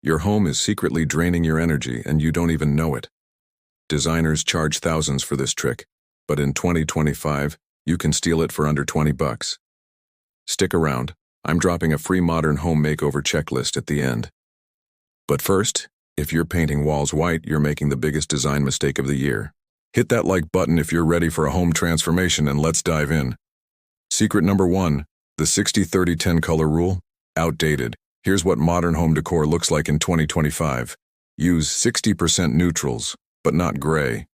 Your home is secretly draining your energy and you don't even know it. Designers charge thousands for this trick, but in 2025, you can steal it for under $20. Stick around. I'm dropping a free modern home makeover checklist at the end. But first, if you're painting walls white, you're making the biggest design mistake of the year. Hit that like button if you're ready for a home transformation, and let's dive in. Secret number 1, the 60-30-10 color rule, outdated. Here's what modern home decor looks like in 2025. Use 60% neutrals, but not gray.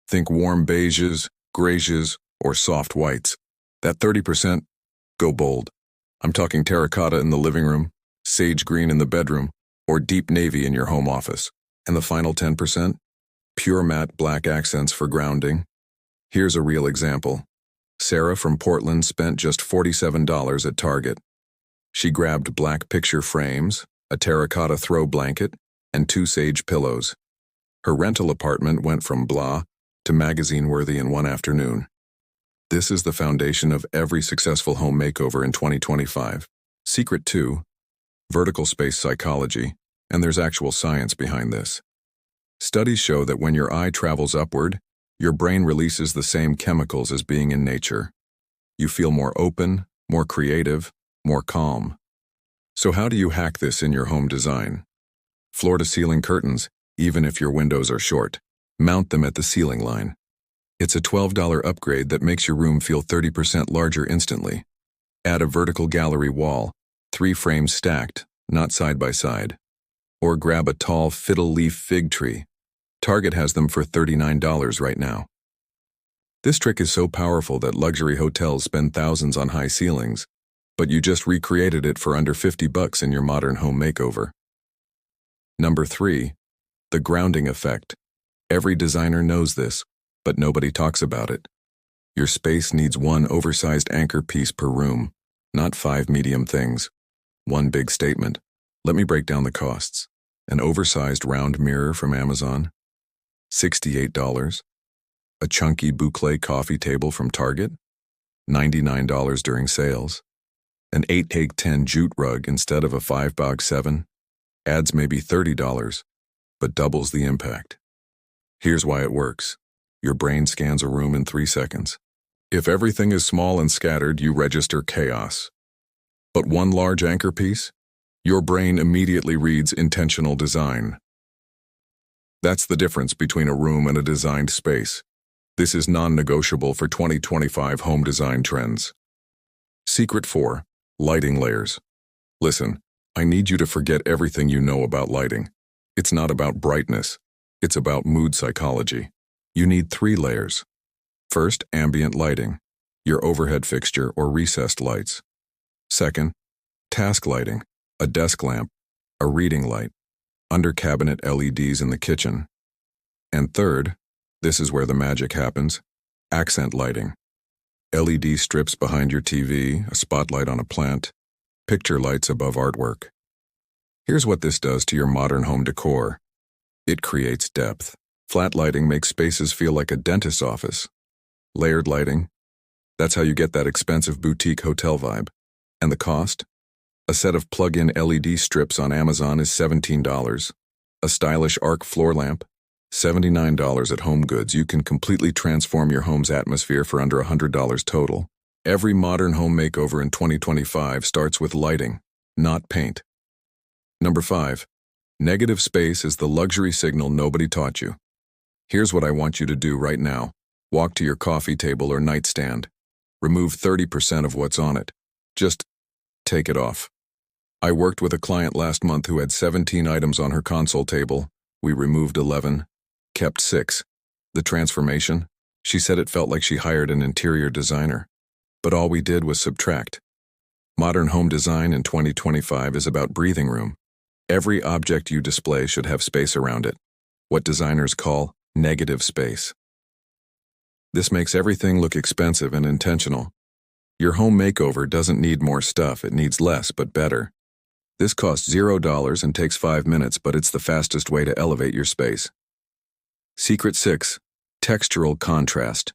Think warm beiges, grays, or soft whites. That 30%, go bold. I'm talking terracotta in the living room, sage green in the bedroom, or deep navy in your home office. And the final 10%, pure matte black accents for grounding. Here's a real example. Sarah from Portland spent just $47 at Target. She grabbed black picture frames, a terracotta throw blanket, and 2 sage pillows. Her rental apartment went from blah to magazine-worthy in one afternoon. This is the foundation of every successful home makeover in 2025. Secret 2, vertical space psychology, and there's actual science behind this. Studies show that when your eye travels upward, your brain releases the same chemicals as being in nature. You feel more open, more creative, more calm. So how do you hack this in your home design? Floor-to-ceiling curtains, even if your windows are short. Mount them at the ceiling line. It's a $12 upgrade that makes your room feel 30% larger instantly. Add a vertical gallery wall, 3 frames stacked, not side by side. Or grab a tall fiddle leaf fig tree. Target has them for $39 right now. This trick is so powerful that luxury hotels spend thousands on high ceilings, but you just recreated it for under $50 in your modern home makeover. Number 3, the grounding effect. Every designer knows this, but nobody talks about it. Your space needs 1 oversized anchor piece per room, not 5 medium things. 1 big statement. Let me break down the costs. An oversized round mirror from Amazon, $68. A chunky boucle coffee table from Target, $99 during sales. An 8x10 jute rug instead of a 5x7 adds maybe $30, but doubles the impact. Here's why it works. Your brain scans a room in 3 seconds. If everything is small and scattered, you register chaos. But 1 large anchor piece? Your brain immediately reads intentional design. That's the difference between a room and a designed space. This is non-negotiable for 2025 home design trends. Secret 4, lighting layers. Listen, I need you to forget everything you know about lighting. It's not about brightness. It's about mood psychology. You need 3 layers. First, ambient lighting, your overhead fixture or recessed lights. Second, task lighting, a desk lamp, a reading light, under cabinet LEDs in the kitchen. And third, this is where the magic happens, accent lighting. LED strips behind your TV, a spotlight on a plant, picture lights above artwork. Here's what this does to your modern home decor. It creates depth. Flat lighting makes spaces feel like a dentist's office. Layered lighting, that's how you get that expensive boutique hotel vibe. And the cost? A set of plug-in LED strips on Amazon is $17. A stylish arc floor lamp, $79 at HomeGoods. You can completely transform your home's atmosphere for under $100 total. Every modern home makeover in 2025 starts with lighting, not paint. Number 5, negative space is the luxury signal nobody taught you. Here's what I want you to do right now. Walk to your coffee table or nightstand. Remove 30% of what's on it. Just take it off. I worked with a client last month who had 17 items on her console table. We removed 11, kept 6. The transformation? She said it felt like she hired an interior designer. But all we did was subtract. Modern home design in 2025 is about breathing room. Every object you display should have space around it. What designers call negative space. This makes everything look expensive and intentional. Your home makeover doesn't need more stuff, it needs less but better. This costs $0 and takes 5 minutes, but it's the fastest way to elevate your space. Secret 6, textural contrast.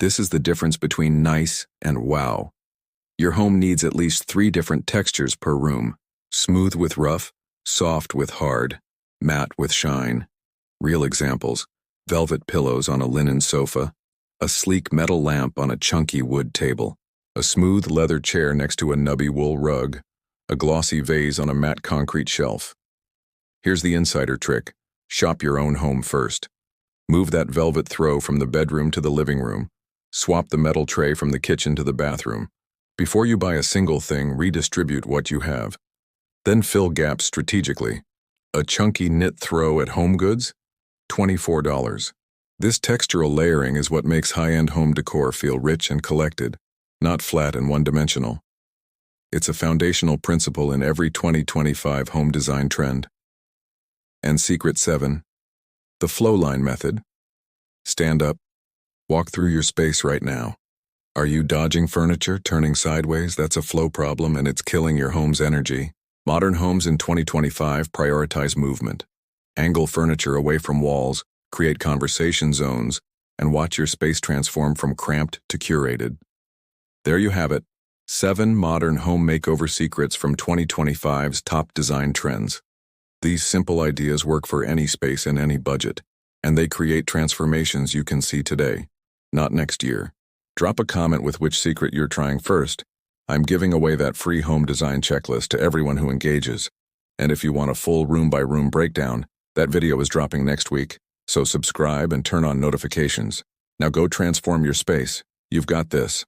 This is the difference between nice and wow. Your home needs at least 3 different textures per room. Smooth with rough, Soft with hard, matte with shine. Real examples: velvet pillows on a linen sofa, a sleek metal lamp on a chunky wood table, a smooth leather chair next to a nubby wool rug, a glossy vase on a matte concrete shelf. Here's the insider trick: shop your own home first. Move that velvet throw from the bedroom to the living room. Swap the metal tray from the kitchen to the bathroom. Before you buy a single thing, redistribute what you have. Then fill gaps strategically. A chunky knit throw at HomeGoods? $24. This textural layering is what makes high-end home decor feel rich and collected, not flat and one-dimensional. It's a foundational principle in every 2025 home design trend. And Secret 7, the flowline method. Stand up. Walk through your space right now. Are you dodging furniture, turning sideways? That's a flow problem and it's killing your home's energy. Modern homes in 2025 prioritize movement. Angle furniture away from walls, create conversation zones, and watch your space transform from cramped to curated. There you have it, 7 modern home makeover secrets from 2025's top design trends. These simple ideas work for any space and any budget, and they create transformations you can see today, not next year. Drop a comment with which secret you're trying first. I'm giving away that free home design checklist to everyone who engages. And if you want a full room-by-room breakdown, that video is dropping next week, so subscribe and turn on notifications. Now go transform your space. You've got this.